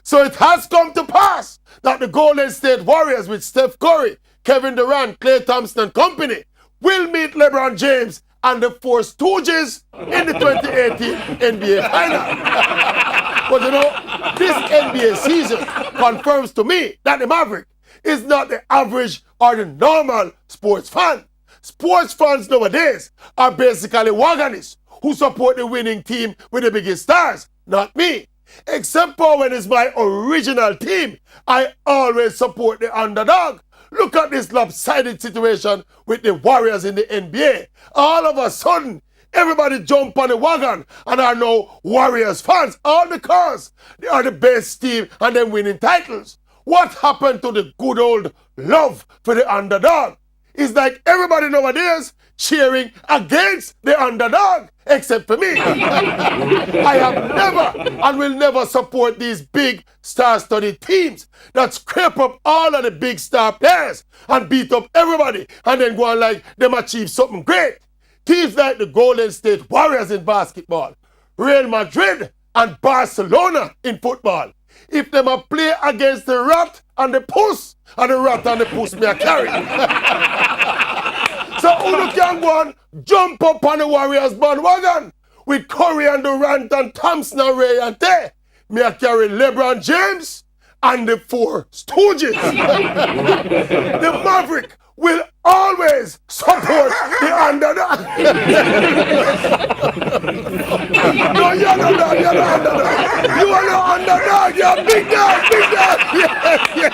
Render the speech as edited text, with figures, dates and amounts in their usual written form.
So it has come to pass that the Golden State Warriors with Steph Curry, Kevin Durant, Klay Thompson and company will meet LeBron James and the Four Stooges in the 2018 NBA Final. But you know, this NBA season confirms to me that the Maverick is not the average or the normal sports fan. Sports fans nowadays are basically wagonists who support the winning team with the biggest stars, not me. Except for when it's my original team, I always support the underdog. Look at this lopsided situation with the Warriors in the NBA. All of a sudden, everybody jump on the wagon and are now Warriors fans, all because they are the best team and they're winning titles. What happened to the good old love for the underdog? It's like everybody nowadays cheering against the underdog, except for me. I have never and will never support these big star-studded teams that scrape up all of the big star players and beat up everybody and then go on like them achieve something great. Teams like the Golden State Warriors in basketball, Real Madrid and Barcelona in football. If them a play against the rat and the puss, and the rat and the puss me a carry. So who can go and jump up on the Warriors bandwagon with Curry and Durant and Thompson and Ray and Tay? Me a carry LeBron James and the Four Stooges. The Maverick will always support the underdog. No, you're not the underdog. You are the underdog. You're big dog, big dog. Yes, yes.